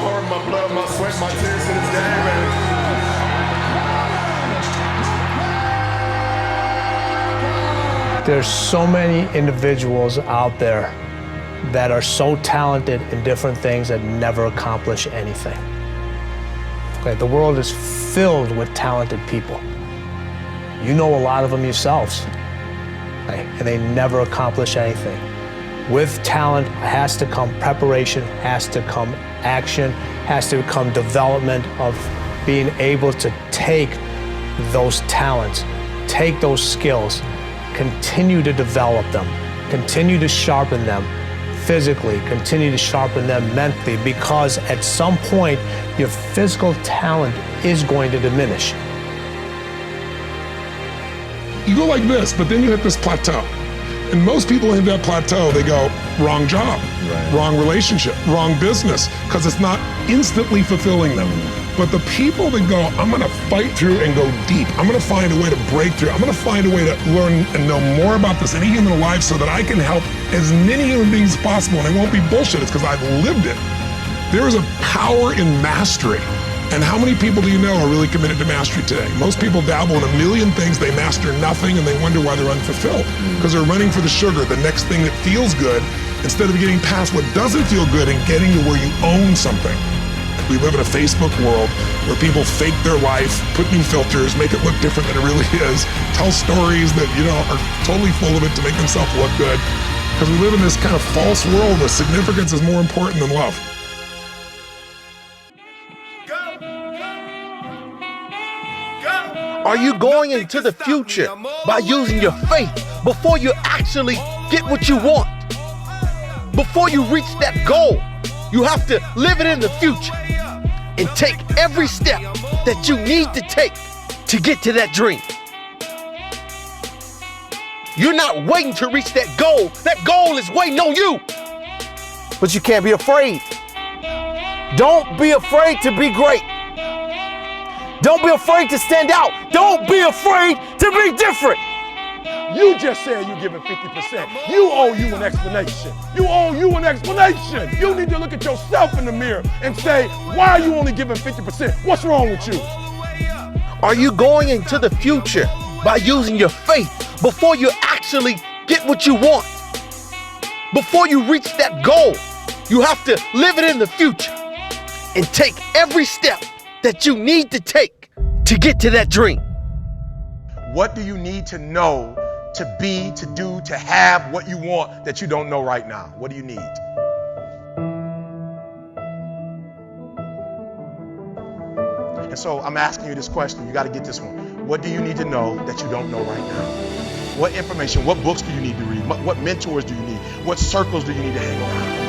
heart, my blood, my sweat, my tears in this game, man. There's so many individuals out there that are so talented in different things that never accomplish anything. Okay, the world is filled with talented people. You know a lot of them yourselves, okay, and they never accomplish anything. With talent has to come preparation, has to come action, has to come development of being able to take those talents, take those skills, continue to develop them, continue to sharpen them physically, continue to sharpen them mentally, because at some point your physical talent is going to diminish. You go like this, but then you hit this plateau. And most people hit that plateau, they go, wrong job, wrong relationship, wrong business, because it's not instantly fulfilling them. But the people that go, I'm gonna fight through and go deep, I'm gonna find a way to break through, I'm gonna find a way to learn and know more about this in a human life so that I can help as many human beings as possible, and it won't be bullshit, it's because I've lived it. There is a power in mastery. And how many people do you know are really committed to mastery today? Most people dabble in a million things, they master nothing, and they wonder why they're unfulfilled. Because they're running for the sugar, the next thing that feels good, instead of getting past what doesn't feel good and getting to where you own something. We live in a Facebook world where people fake their life, put new filters, make it look different than it really is, tell stories that, you know, are totally full of it to make themselves look good. Because we live in this kind of false world where significance is more important than love. Are you going into the future by using your faith before you actually get what you want? Before you reach that goal, you have to live it in the future and take every step that you need to take to get to that dream. You're not waiting to reach that goal. That goal is waiting on you. But you can't be afraid. Don't be afraid to be great. Don't be afraid to stand out. Don't be afraid to be different. You just said you're giving 50%. You owe you an explanation. You owe you an explanation. You need to look at yourself in the mirror and say, why are you only giving 50%? What's wrong with you? Are you going into the future by using your faith before you actually get what you want? Before you reach that goal, you have to live it in the future and take every step that you need to take to get to that dream. What do you need to know to be, to do, to have what you want that you don't know right now? What do you need? And so I'm asking you this question. You got to get this one. What do you need to know that you don't know right now? What information, what books do you need to read? What mentors do you need? What circles do you need to hang around?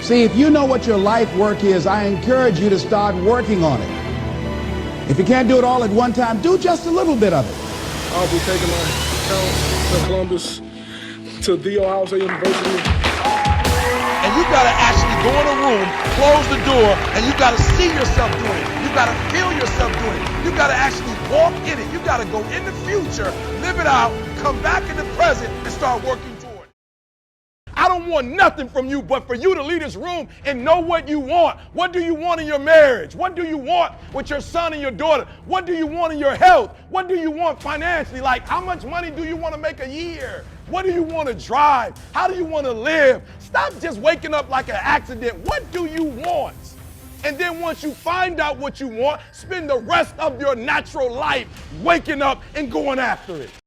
See, if you know what your life work is, I encourage you to start working on it. If you can't do it all at one time, do just a little bit of it. I'll be taking my talents from Columbus to The Ohio State University. And you gotta actually go in a room, close the door, and you gotta see yourself doing it. You gotta feel yourself doing it. You gotta actually walk in it. You gotta go in the future, live it out, come back in the present, and start working toward it. I don't want nothing from you but for you to leave this room and know what you want. What do you want in your marriage? What do you want with your son and your daughter? What do you want in your health? What do you want financially? Like, how much money do you want to make a year? What do you want to drive? How do you want to live? Stop just waking up like an accident. What do you want? And then once you find out what you want, spend the rest of your natural life waking up and going after it.